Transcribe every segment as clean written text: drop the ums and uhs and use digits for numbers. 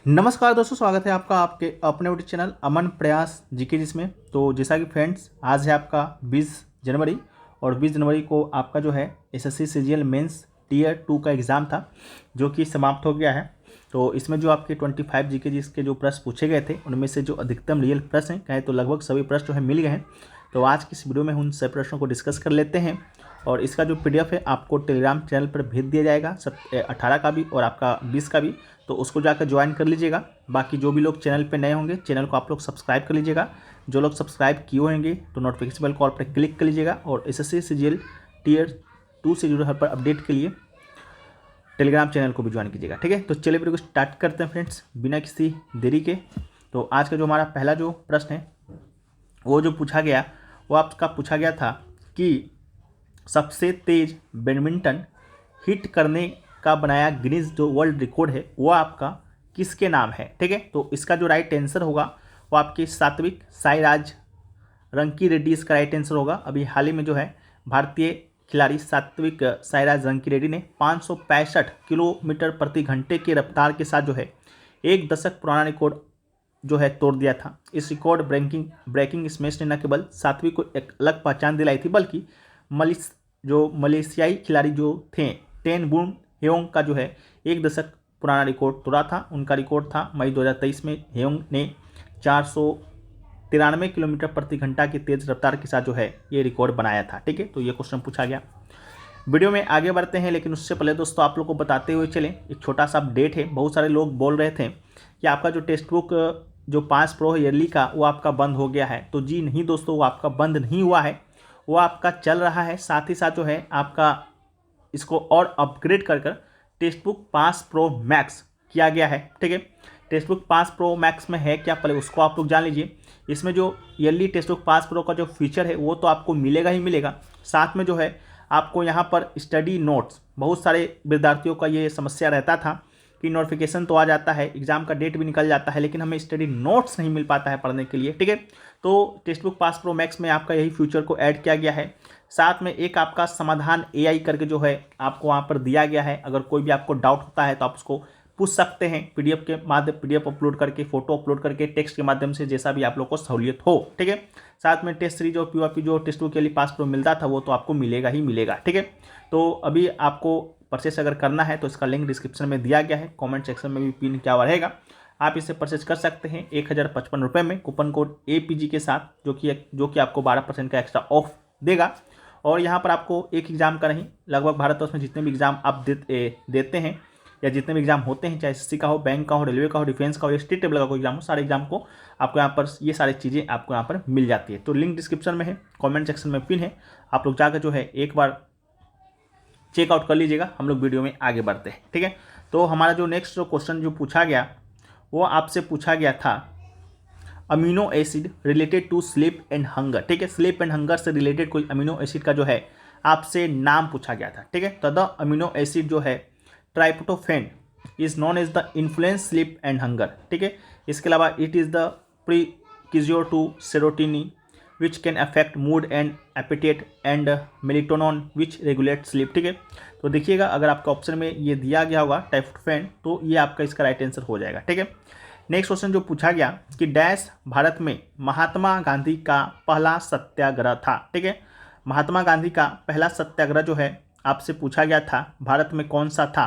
नमस्कार दोस्तों, स्वागत है आपका आपके अपने यूट्यूब चैनल अमन प्रयास जीके जिसमें। तो जैसा कि फ्रेंड्स, आज है आपका 20 जनवरी और 20 जनवरी को आपका जो है एसएससी सीजीएल मेंस टीयर 2 का एग्ज़ाम था जो कि समाप्त हो गया है। तो इसमें जो आपके 25 जीके जिसके जो प्रश्न पूछे गए थे उनमें से जो अधिकतम रियल प्रश्न हैं कहें तो लगभग सभी प्रश्न जो है मिल गए हैं। तो आज की इस वीडियो में उन सभी प्रश्नों को डिस्कस कर लेते हैं और इसका जो पीडीएफ है आपको टेलीग्राम चैनल पर भेज दिया जाएगा, सब 18 का भी और आपका 20 का भी। तो उसको जाकर ज्वाइन कर लीजिएगा। बाकी जो भी लोग चैनल पे नए होंगे चैनल को आप लोग सब्सक्राइब कर लीजिएगा। जो लोग सब्सक्राइब किए होंगे तो नोटिफिकेशन बेल कॉल पर क्लिक कर लीजिएगा और एसएससी सीजीएल टीयर 2 से जुड़े हर पर अपडेट के लिए टेलीग्राम चैनल को भी ज्वाइन कीजिएगा। ठीक है, तो चलिए वीडियो को स्टार्ट करते हैं फ्रेंड्स बिना किसी देरी के। तो आज का जो हमारा पहला जो प्रश्न है वो जो पूछा गया वो आपका पूछा गया था कि सबसे तेज बैडमिंटन हिट करने का बनाया गिनीज जो वर्ल्ड रिकॉर्ड है वो आपका किसके नाम है। ठीक है, तो इसका जो राइट आंसर होगा वो आपके सात्विक साईराज रंकी रेड्डी इसका राइट आंसर होगा। अभी हाल ही में जो है भारतीय खिलाड़ी सात्विक साईराज रंकी रेड्डी ने 565 किलोमीटर प्रति घंटे की रफ्तार के साथ जो है एक दशक पुराना रिकॉर्ड जो है तोड़ दिया था। इस रिकॉर्ड ब्रेकिंग स्मैश ने न केवल सात्विक को एक अलग पहचान दिलाई थी बल्कि मलेशियाई खिलाड़ी जो थे टेन बुन हेयोंग का जो है एक दशक पुराना रिकॉर्ड तोड़ा था। उनका रिकॉर्ड था मई 2023 में हेयोंग ने 493 किलोमीटर प्रति घंटा की तेज रफ्तार के साथ जो है ये रिकॉर्ड बनाया था। ठीक है, तो ये क्वेश्चन पूछा गया। वीडियो में आगे बढ़ते हैं लेकिन उससे पहले दोस्तों आप लोग को बताते हुए चलें, एक छोटा सा अपडेट है। बहुत सारे लोग बोल रहे थे कि आपका जो टेक्स्ट बुक जो 5 प्रो ईयरली का वो आपका बंद हो गया है। तो जी नहीं दोस्तों, वो आपका बंद नहीं हुआ है, वो आपका चल रहा है। साथ ही साथ जो है आपका इसको और अपग्रेड कर टेक्स्ट बुक 5 प्रो मैक्स किया गया है। ठीक है, टेक्स्ट बुक 5 प्रो मैक्स में है क्या पहले उसको आप लोग जान लीजिए। इसमें जो ईयरली टेक्स्ट बुक 5 प्रो का जो फीचर है वो तो आपको मिलेगा ही मिलेगा, साथ में जो है आपको यहाँ पर स्टडी नोट्स, बहुत सारे विद्यार्थियों का ये समस्या रहता था कि नोटिफिकेशन तो आ जाता है, एग्जाम का डेट भी निकल जाता है लेकिन हमें स्टडी नोट्स नहीं मिल पाता है पढ़ने के लिए। ठीक है, तो टेक्स्ट बुक 5 प्रो मैक्स में आपका यही फीचर को ऐड किया गया है। साथ में एक आपका समाधान एआई करके जो है आपको वहाँ पर दिया गया है। अगर कोई भी आपको डाउट होता है तो आप उसको पूछ सकते हैं पीडीएफ के माध्यम, पीडीएफ अपलोड करके, फोटो अपलोड करके, टेक्स्ट के माध्यम से, जैसा भी आप लोग को सहूलियत हो। ठीक है, साथ में टेस्ट सीरीज और पीवाईपी जो टेक्स्ट बुक के लिए 5 प्रो मिलता था वो तो आपको मिलेगा ही मिलेगा। ठीक है, तो अभी आपको परचेस अगर करना है तो इसका लिंक डिस्क्रिप्शन में दिया गया है, कमेंट सेक्शन में भी पिन किया हुआ रहेगा। आप इसे परचेस कर सकते हैं 1055 रुपये में कूपन कोड APG के साथ, जो कि आपको 12% का एक्स्ट्रा ऑफ देगा। और यहाँ पर आपको एक एग्जाम का नहीं, लगभग भारतवर्ष में जितने भी एग्जाम आप देते हैं या जितने भी एग्जाम होते हैं, चाहे एसएससी का हो, बैंक का हो, रेलवे का हो, डिफेंस का हो, स्टेट लेवल का कोई एग्जाम हो, सारे एग्जाम को आपको यहाँ पर ये सारी चीज़ें आपको यहाँ पर मिल जाती है। तो लिंक डिस्क्रिप्शन में है, कमेंट सेक्शन में पिन है, आप लोग जाकर जो है एक बार चेकआउट कर लीजिएगा। हम लोग वीडियो में आगे बढ़ते हैं। ठीक है, तो हमारा जो नेक्स्ट जो क्वेश्चन जो पूछा गया वो आपसे पूछा गया था amino acid related to sleep and hunger. ठीक है, स्लीप एंड हंगर से रिलेटेड कोई अमीनो एसिड का जो है आपसे नाम पूछा गया था। ठीक है, तो द अमीनो एसिड जो है tryptophan is known as the influence sleep and hunger. ठीक है, इसके अलावा it is the precursor to serotonin which can affect mood and appetite and melatonin which regulate sleep. ठीक है, तो देखिएगा अगर आपका ऑप्शन में ये दिया गया होगा ट्राइप्टोफैन तो ये आपका इसका राइट आंसर हो जाएगा। ठीक है, नेक्स्ट क्वेश्चन जो पूछा गया कि डैश भारत में महात्मा गांधी का पहला सत्याग्रह था। ठीक है, महात्मा गांधी का पहला सत्याग्रह जो है आपसे पूछा गया था भारत में कौन सा था।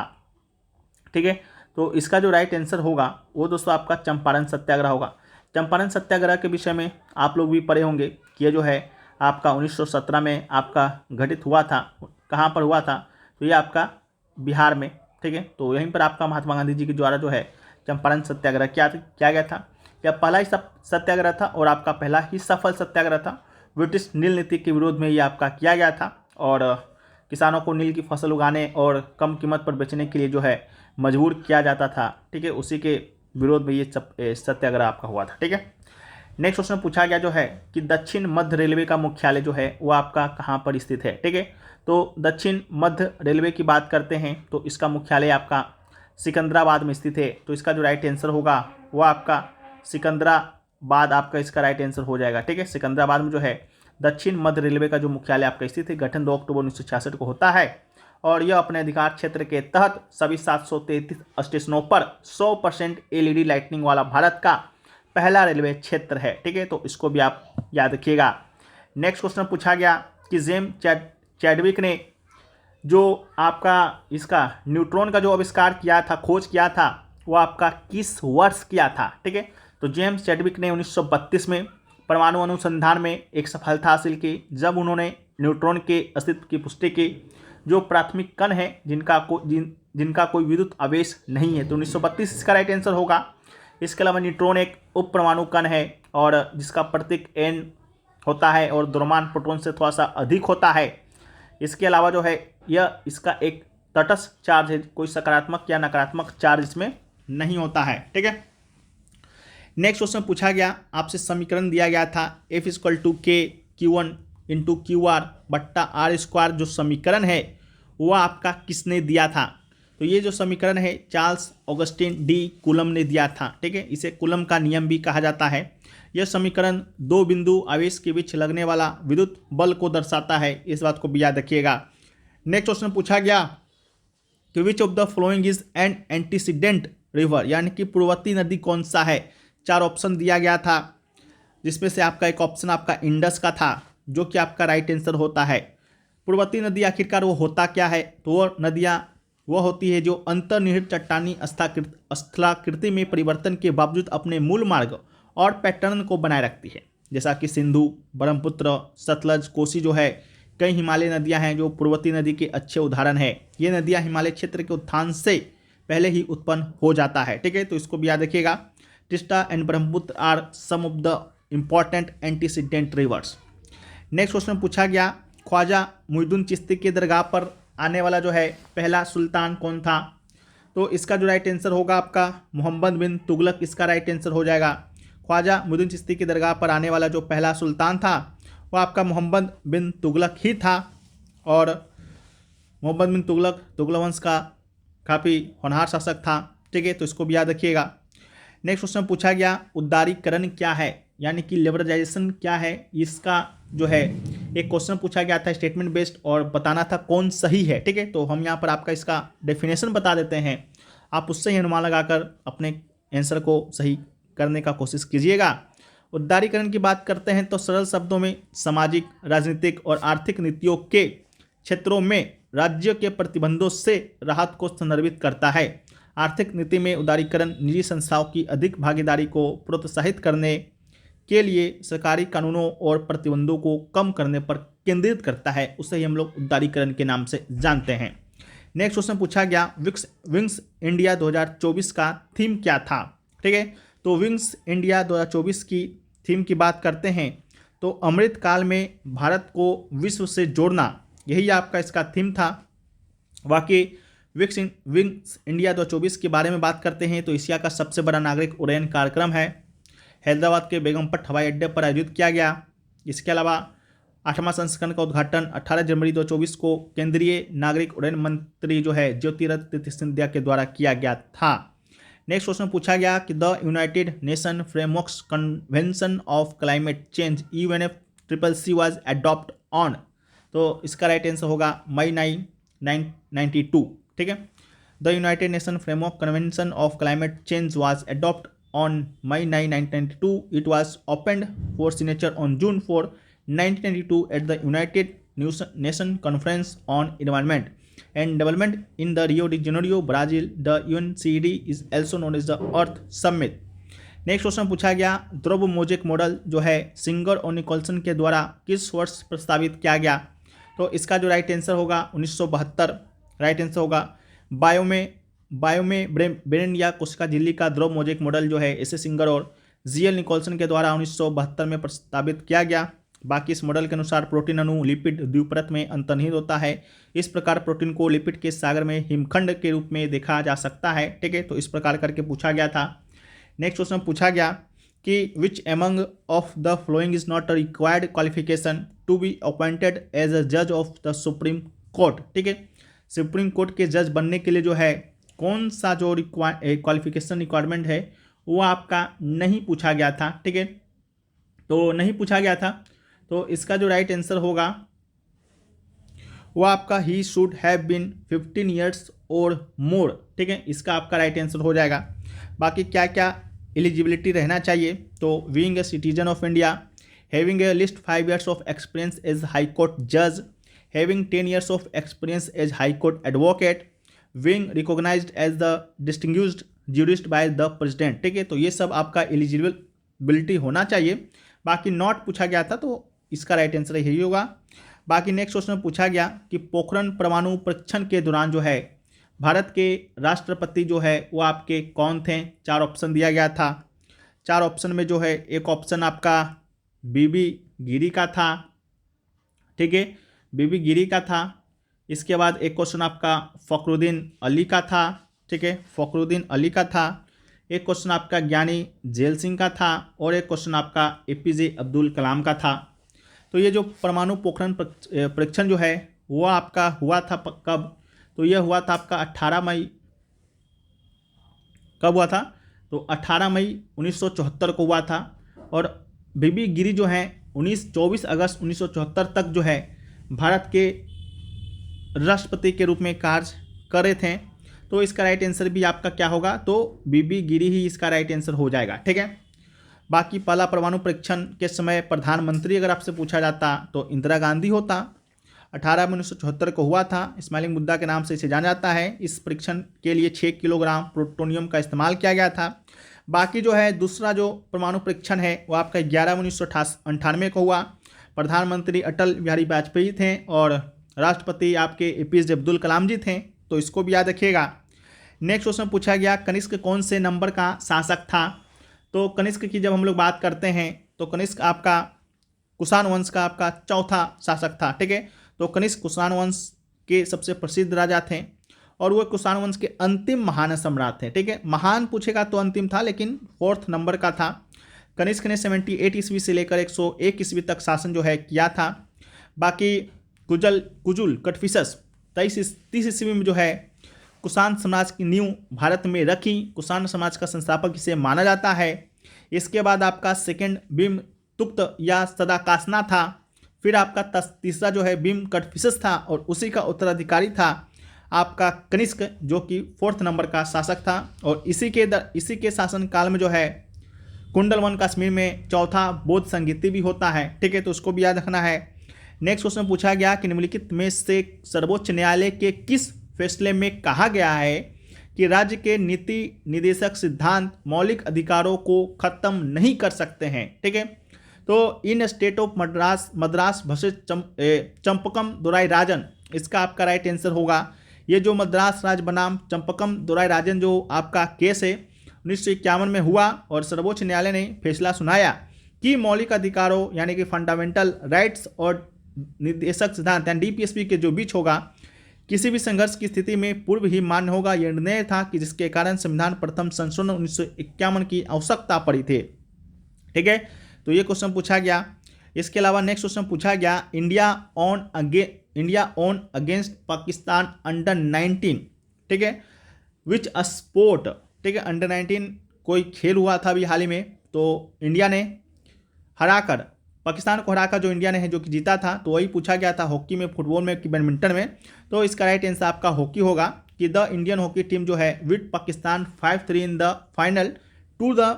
ठीक है, तो इसका जो राइट आंसर होगा वो दोस्तों आपका चंपारण सत्याग्रह होगा। चंपारण सत्याग्रह के विषय में आप लोग भी पढ़े होंगे कि ये जो है आपका 1917 में आपका घटित हुआ था। कहाँ पर हुआ था तो ये आपका बिहार में। ठीक है, तो यहीं पर आपका महात्मा गांधी जी के द्वारा जो है चंपारण सत्याग्रह किया गया था। यह पहला ही सत्याग्रह था और आपका पहला ही सफल सत्याग्रह था। ब्रिटिश नील नीति के विरोध में ये आपका किया गया था और किसानों को नील की फसल उगाने और कम कीमत पर बेचने के लिए जो है मजबूर किया जाता था। ठीक है, उसी के विरोध में ये सत्याग्रह आपका हुआ था। ठीक है, नेक्स्ट क्वेश्चन पूछा गया जो है कि दक्षिण मध्य रेलवे का मुख्यालय जो है वो आपका कहाँ पर स्थित है। ठीक है, तो दक्षिण मध्य रेलवे की बात करते हैं तो इसका मुख्यालय आपका सिकंदराबाद में स्थित है। तो इसका जो राइट आंसर होगा वो आपका सिकंदराबाद आपका इसका राइट आंसर हो जाएगा। ठीक है, सिकंदराबाद में जो है दक्षिण मध्य रेलवे का जो मुख्यालय आपका स्थित है। गठन 2 अक्टूबर 1966 को होता है और यह अपने अधिकार क्षेत्र के तहत सभी 733 स्टेशनों पर 100% LED लाइटनिंग वाला भारत का पहला रेलवे क्षेत्र है। ठीक है, तो इसको भी आप याद रखिएगा। नेक्स्ट क्वेश्चन पूछा गया कि चैडविक ने जो आपका इसका न्यूट्रॉन का जो आविष्कार किया था, खोज किया था, वो आपका किस वर्ष किया था? ठीक है, तो जेम्स चैडविक ने 1932 में परमाणु अनुसंधान में एक सफलता हासिल की, जब उन्होंने न्यूट्रॉन के अस्तित्व की पुष्टि की, जो प्राथमिक कण है जिनका कोई विद्युत आवेश नहीं है। तो 1932 इसका राइट आंसर होगा। इसके अलावा न्यूट्रॉन एक उप परमाणु कण है और जिसका प्रतीक N होता है और द्रव्यमान प्रोटॉन से थोड़ा सा अधिक होता है। इसके अलावा जो है यह इसका एक तटस्थ चार्ज है, कोई सकारात्मक या नकारात्मक चार्ज इसमें नहीं होता है। ठीक है, नेक्स्ट क्वेश्चन पूछा गया, आपसे समीकरण दिया गया था F = K Q1 × QR बट्टा R², जो समीकरण है वो आपका किसने दिया था? तो ये जो समीकरण है चार्ल्स ऑगस्टिन डी कूलम ने दिया था। ठीक है, इसे कूलम का नियम भी कहा जाता है। यह समीकरण दो बिंदु आवेश के बीच लगने वाला विद्युत बल को दर्शाता है, इस बात को भी याद रखिएगा। नेक्स्ट क्वेश्चन पूछा गया कि which of the following is an antecedent river, यानी कि पूर्ववर्ती नदी कौन सा है? 4 ऑप्शन दिया गया था, जिसमें से आपका एक ऑप्शन आपका इंडस का था, जो कि आपका राइट आंसर होता है। पूर्ववर्ती नदी आखिरकार वो होता क्या है? तो वो नदियाँ वो होती है जो अंतर्निहित चट्टानी स्थलाकृति में परिवर्तन के बावजूद अपने मूल मार्ग और पैटर्न को बनाए रखती है, जैसा कि सिंधु, ब्रह्मपुत्र, सतलज, कोसी जो है, कई हिमालय नदियां हैं जो पूर्ववर्ती नदी के अच्छे उदाहरण है। ये नदियां हिमालय क्षेत्र के उत्थान से पहले ही उत्पन्न हो जाता है। ठीक है, तो इसको भी याद रखिएगा। Teesta and Brahmaputra are some of the important antecedent rivers. Next question पूछा गया, ख्वाजा मुइनुद्दीन चिश्ती के दरगाह पर आने वाला जो है पहला सुल्तान कौन था? तो इसका जो राइट आंसर होगा आपका मोहम्मद बिन तुगलक, इसका राइट आंसर हो जाएगा। ख्वाजा मुइनुद्दीन चिश्ती की दरगाह पर आने वाला जो पहला सुल्तान था वो आपका मोहम्मद बिन तुगलक ही था, और मोहम्मद बिन तुगलक तुगलक वंश का काफ़ी होनहार शासक था। ठीक है, तो इसको भी याद रखिएगा। नेक्स्ट क्वेश्चन पूछा गया, उदारीकरण क्या है, यानी कि लिबरलाइजेशन क्या है? इसका जो है एक क्वेश्चन पूछा गया था स्टेटमेंट बेस्ड, और बताना था कौन सही है। ठीक है, तो हम यहाँ पर आपका इसका डेफिनेशन बता देते हैं, आप उससे ही अनुमान लगाकर अपने आंसर को सही करने का कोशिश कीजिएगा। उदारीकरण की बात करते हैं तो सरल शब्दों में सामाजिक, राजनीतिक और आर्थिक नीतियों के क्षेत्रों में राज्य के प्रतिबंधों से राहत को संदर्भित करता है। आर्थिक नीति में उदारीकरण निजी संस्थाओं की अधिक भागीदारी को प्रोत्साहित करने के लिए सरकारी कानूनों और प्रतिबंधों को कम करने पर केंद्रित करता है, उसे ही हम लोग उदारीकरण के नाम से जानते हैं। नेक्स्ट क्वेश्चन पूछा गया, विंग्स इंडिया 2024 का थीम क्या था? ठीक है, तो विंग्स इंडिया 2024 की थीम की बात करते हैं तो अमृत काल में भारत को विश्व से जोड़ना, यही आपका इसका थीम था। वाकई विंग्स इंडिया 2024 के बारे में बात करते हैं तो एशिया का सबसे बड़ा नागरिक उड्डयन कार्यक्रम है, हैदराबाद के बेगमपट हवाई अड्डे पर आयोजित किया गया। इसके अलावा 8वां संस्करण का उद्घाटन 18 जनवरी 2024 को केंद्रीय नागरिक उड्डयन मंत्री जो है ज्योतिरादित्य सिंधिया के द्वारा किया गया था। नेक्स्ट क्वेश्चन पूछा गया कि the United nation framework convention of climate change UNFCCC was adopt on, तो इसका राइट आंसर होगा मई 1992। ठीक है, the United nation framework convention of climate change was adopt on May 9, 1992. It was opened for signature on June 4, 1992 at the United Nations Conference on Environment and Development in the Rio de Janeiro, Brazil. The UNCED is also known as the Earth Summit. Next question पूछा गया, द्रव mosaic model जो है singer और Nicolson के द्वारा किस वर्ष प्रस्तावित किया गया? तो इसका जो राइट आंसर होगा 1972 राइट आंसर होगा। बायो में ब्रेन या कोशिका झिल्ली का द्रव मोजेक मॉडल जो है एस सिंगर और जीएल निकोलसन के द्वारा 1972 में प्रस्तावित किया गया। बाकी इस मॉडल के अनुसार प्रोटीन अणु लिपिड द्विपरत में अंतर्निहित होता है। इस प्रकार प्रोटीन को लिपिड के सागर में हिमखंड के रूप में देखा जा सकता है। ठीक है, तो इस प्रकार करके पूछा गया था। नेक्स्ट क्वेश्चन पूछा गया कि which among of the following is not a required qualification to be appointed as a जज ऑफ द सुप्रीम कोर्ट? ठीक है, सुप्रीम कोर्ट के जज बनने के लिए जो है कौन सा जो क्वालिफिकेशन रिक्वायरमेंट है वो आपका नहीं पूछा गया था। ठीक है, तो नहीं पूछा गया था, तो इसका जो राइट आंसर होगा वो आपका he should have been 15 years और मोर, ठीक है, इसका आपका राइट आंसर हो जाएगा। बाकी क्या क्या एलिजिबिलिटी रहना चाहिए, तो being a citizen of India, having at least 5 years of experience as high court जज, having 10 years of experience as high court advocate, being recognized as the distinguished jurist by the president, ठीक है। तो ये सब आपका eligibility होना चाहिए। बाकी नॉट पूछा गया था, तो इसका राइट आंसर यही होगा। बाकी नेक्स्ट क्वेश्चन में पूछा गया कि पोखरण परमाणु परीक्षण के दौरान जो है भारत के राष्ट्रपति जो है वो आपके कौन थे। 4 ऑप्शन दिया गया था। 4 ऑप्शन में जो है एक ऑप्शन आपका बीबी गिरी का था, ठीक है, बीबी गिरी का था। इसके बाद एक क्वेश्चन आपका फखरुद्दीन अली का था, ठीक है, फखरुद्दीन अली का था। एक क्वेश्चन आपका ज्ञानी जेल सिंह का था और एक क्वेश्चन आपका एपीजे अब्दुल कलाम का था। तो ये जो परमाणु पोखरण परीक्षण जो है वो आपका हुआ था कब, तो यह हुआ था आपका 18 मई, कब हुआ था, तो 18 मई 1974 को हुआ था। और बीबी गिरी जो है 24 अगस्त 1974 तक जो है भारत के राष्ट्रपति के रूप में कार्य कर रहे थे। तो इसका राइट आंसर भी आपका क्या होगा, तो बीबी गिरी ही इसका राइट आंसर हो जाएगा, ठीक है। बाकी पहला परमाणु परीक्षण के समय प्रधानमंत्री अगर आपसे पूछा जाता तो इंदिरा गांधी होता। 18 मई 1974 को हुआ था। स्माइलिंग मुद्दा के नाम से इसे जाना जाता है। इस परीक्षण के लिए 6 किलोग्राम प्लूटोनियम का इस्तेमाल किया गया था। बाकी जो है दूसरा जो परमाणु परीक्षण है वो आपका 11 मई 1998 को हुआ। प्रधानमंत्री अटल बिहारी वाजपेयी थे और राष्ट्रपति आपके एपीजे अब्दुल कलाम जी थे, तो इसको भी याद रखिएगा। नेक्स्ट क्वेश्चन पूछा गया कनिष्क कौन से नंबर का शासक था। तो कनिष्क की जब हम लोग बात करते हैं तो कनिष्क आपका कुषाण वंश का आपका चौथा शासक था, ठीक है। तो कनिष्क कुषाण वंश के सबसे प्रसिद्ध राजा थे और वो कुषाण वंश के अंतिम महान सम्राट थे, ठीक है। महान पूछेगा तो अंतिम था, लेकिन 4th नंबर का था। कनिष्क ने 78 ईस्वी से लेकर 101 ईस्वी तक शासन जो है किया था। बाकी कुजुल कटफिसस 30 ईस्वी में जो है कुषाण समाज की नींव भारत में रखी। कुषाण समाज का संस्थापक इसे माना जाता है। इसके बाद आपका सेकंड भीम तुक्त या सदाकासना था। फिर आपका तीसरा जो है भीम कटफिसस था और उसी का उत्तराधिकारी था आपका कनिष्क, जो कि 4th नंबर का शासक था। और इसी के शासन काल में जो है कुंडलवन कश्मीर में चौथा बौद्ध संगीति भी होता है, ठीक है, तो उसको भी याद रखना है। नेक्स्ट क्वेश्चन पूछा गया कि निम्नलिखित में से सर्वोच्च न्यायालय के किस फैसले में कहा गया है कि राज्य के नीति निदेशक सिद्धांत मौलिक अधिकारों को खत्म नहीं कर सकते हैं, ठीक है। तो in state of Madras versus Champakam Dorai Rajan, इसका आपका राइट आंसर होगा। ये जो मद्रास राज्य बनाम चंपकम दोराई राजन जो आपका केस है 1951 में हुआ और सर्वोच्च न्यायालय ने फैसला सुनाया कि मौलिक अधिकारों यानी कि फंडामेंटल राइट्स और निदेशक सिद्धांत यानी डीपीएसपी के जो बीच होगा किसी भी संघर्ष की स्थिति में पूर्व ही मान्य होगा। यह निर्णय था कि जिसके कारण संविधान प्रथम संशोधन 1951 की आवश्यकता पड़ी थी, ठीक है। तो ये क्वेश्चन पूछा गया। इसके अलावा नेक्स्ट क्वेश्चन पूछा गया India on against Pakistan under 19, ठीक है, विच स्पोर्ट, ठीक है, अंडर 19 कोई खेल हुआ था अभी हाल ही में, तो इंडिया ने हराकर पाकिस्तान को हराकर जो इंडिया ने है जो कि जीता था, तो वही पूछा गया था हॉकी में, फुटबॉल में कि बैडमिंटन में। तो इसका राइट आंसर आपका हॉकी होगा कि द इंडियन हॉकी टीम जो है beat Pakistan 5-3 in the final to the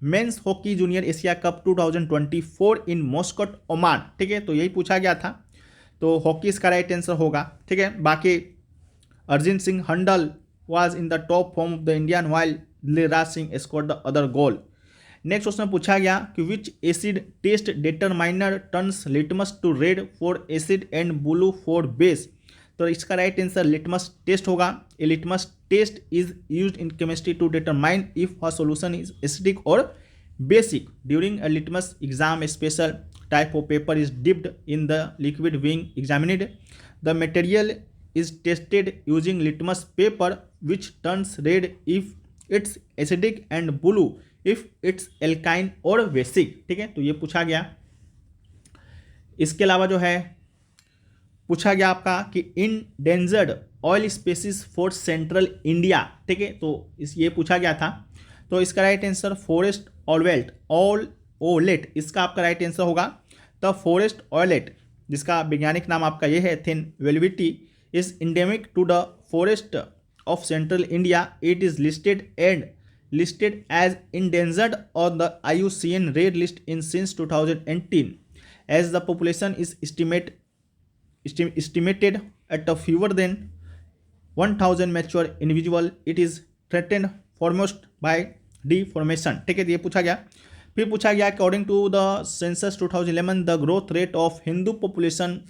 men's hockey junior Asia cup 2024 in Muscat Oman, ठीक है, तो यही पूछा गया था। तो हॉकी इसका राइट आंसर होगा, ठीक है। बाकी Araijeet Singh Hundal was in the top form of the Indian while Dilraj Singh scored the other goal. Next question पूछा गया कि which acid test determiner turns litmus to red for acid and blue for base. तो इसका right answer litmus test होगा। A litmus test is used in chemistry to determine if a solution is acidic और basic. During a litmus exam special type of paper is dipped in the liquid being examined. The material is tested using litmus paper which turns red if it's acidic and blue if it's alkaline or basic, ठीक है, तो ये पूछा गया। इसके अलावा जो है पूछा गया आपका कि endangered oil species for central India, ठीक है, तो ये पूछा गया था। तो इसका राइट आंसर फॉरेस्ट ओलेट इसका आपका राइट आंसर होगा। द फॉरेस्ट ऑयलेट जिसका वैज्ञानिक नाम आपका ये है Athene blewitti, is endemic to the forest of central India. It is listed as endangered on the IUCN Red List in since 2018. As the population is estimated at a fewer than 1000 mature individual, it is threatened foremost by deformation. ठीक है, ये पूछा गया. फिर पूछा गया according to the census 2011 the growth rate of Hindu population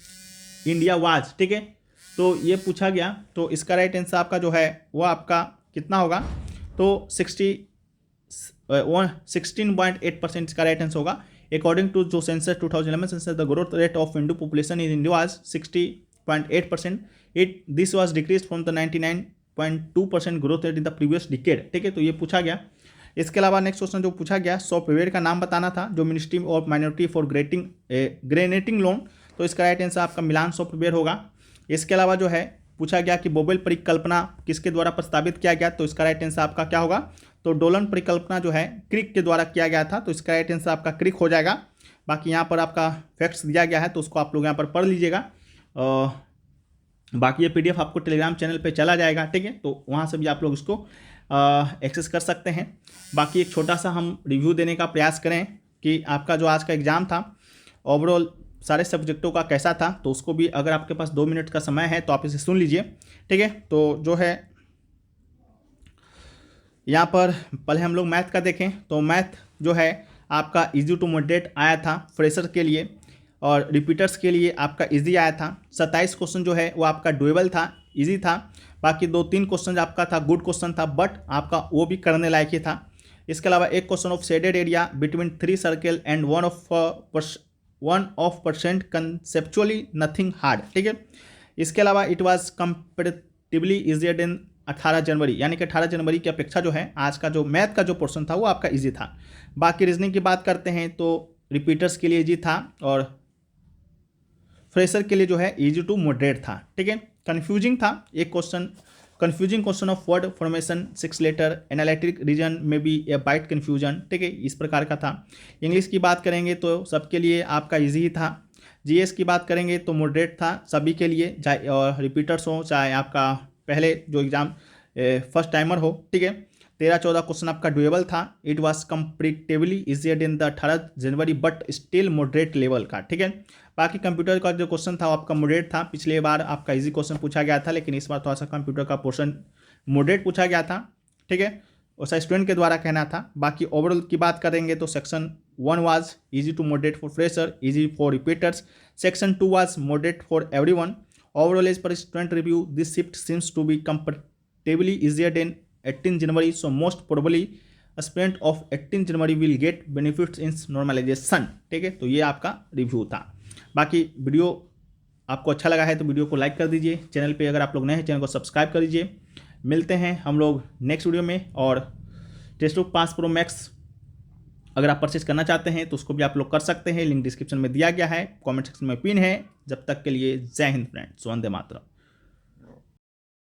India was. ठीक है, तो ये पूछा गया. तो इसका राइट आंसर आपका जो है वो आपका कितना होगा, तो 16.8% इसका राइट आंसर होगा. अकॉर्डिंग टू जो census 2011 census the growth rate of Hindu population in India was 60.8%. This was decrease from the 99.2% growth rate in the previous decade. ठीक है, तो ये पूछा गया. इसके अलावा नेक्स्ट क्वेश्चन जो पूछा गया सॉफ्टवेयर का नाम बताना था जो ministry of minority for granting loan. तो इसका राइट आंसर आपका मिलान सॉफ्टवेयर होगा. इसके अलावा जो है पूछा गया कि बोबेल परिकल्पना किसके द्वारा प्रस्तावित किया गया. तो इसका राइट आंसर आपका क्या होगा, तो डोलन परिकल्पना जो है क्रिक के द्वारा किया गया था. तो इसका राइट आंसर आपका क्रिक हो जाएगा. बाकी यहाँ पर आपका फैक्ट्स दिया गया है तो उसको आप लोग यहाँ पर पढ़ लीजिएगा. बाकी ये PDF आपको टेलीग्राम चैनल पे चला जाएगा. ठीक है, तो वहाँ से भी आप लोग इसको एक्सेस कर सकते हैं. बाकी एक छोटा सा हम रिव्यू देने का प्रयास करें कि आपका जो आज का एग्ज़ाम था ओवरऑल सारे सब्जेक्टों का कैसा था. तो उसको भी अगर आपके पास 2 मिनट का समय है तो आप इसे सुन लीजिए. ठीक है, तो जो है यहाँ पर पहले हम लोग मैथ का देखें. तो मैथ जो है आपका इजी टू मॉडरेट आया था फ्रेशर के लिए, और रिपीटर्स के लिए आपका इजी आया था. 27 क्वेश्चन जो है वो आपका डुएबल था, इजी था. बाकी 2-3 क्वेश्चन आपका था गुड क्वेश्चन था, बट आपका वो भी करने लायक ही था. इसके अलावा एक question of shaded area between 3 circle and 1% conceptually nothing hard. ठीक है, इसके अलावा it was comparatively easier than 18 जनवरी, यानी कि 18 जनवरी की अपेक्षा जो है आज का जो मैथ का जो पोर्शन था वो आपका इजी था. बाकी रीजनिंग की बात करते हैं तो रिपीटर्स के लिए इजी था और फ्रेशर के लिए जो है इजी टू मॉडरेट था. ठीक है, कन्फ्यूजिंग था एक question, confusing question of word formation 6 letter analytic reason में बी ए बाइट कन्फ्यूजन. ठीक है, इस प्रकार का था. इंग्लिश की बात करेंगे तो सबके लिए आपका इजी ही था. GS की बात करेंगे तो मॉडरेट था सभी के लिए, चाहे और रिपीटर्स हो चाहे आपका पहले जो एग्ज़ाम फर्स्ट टाइमर हो. ठीक है, 13-14 क्वेश्चन आपका डुएबल था. It was comparatively easier then the 18 January but still moderate level का. ठीक है, बाकी कंप्यूटर का जो क्वेश्चन था वो आपका मॉडरेट था. पिछले बार आपका इजी क्वेश्चन पूछा गया था, लेकिन इस बार थोड़ा सा कंप्यूटर का पोर्शन मॉडरेट पूछा गया था. ठीक है, वैसा स्टूडेंट के द्वारा कहना था. बाकी ओवरऑल की बात करेंगे तो section 1 was easy to moderate for fresher, easy for repeaters. Section 2 was moderate for everyone. Overall as per student review this shift seems to be comparatively easier than 18 January, so most probably a student of 18 January will get benefits in normalization. ठीक है, तो ये आपका review था. बाकी video आपको अच्छा लगा है तो वीडियो को लाइक कर दीजिए. चैनल पे अगर आप लोग नए हैं चैनल को सब्सक्राइब कर दीजिए. मिलते हैं हम लोग नेक्स्ट वीडियो में. और टेक्स्टबुक 5 Pro Max अगर आप परचेज करना चाहते हैं तो उसको भी आप लोग कर सकते हैं. लिंक डिस्क्रिप्शन में दिया गया है, कॉमेंट सेक्शन में पिन है. जब तक के लिए जय हिंद फ्रेंड्स, वंदे मातरम.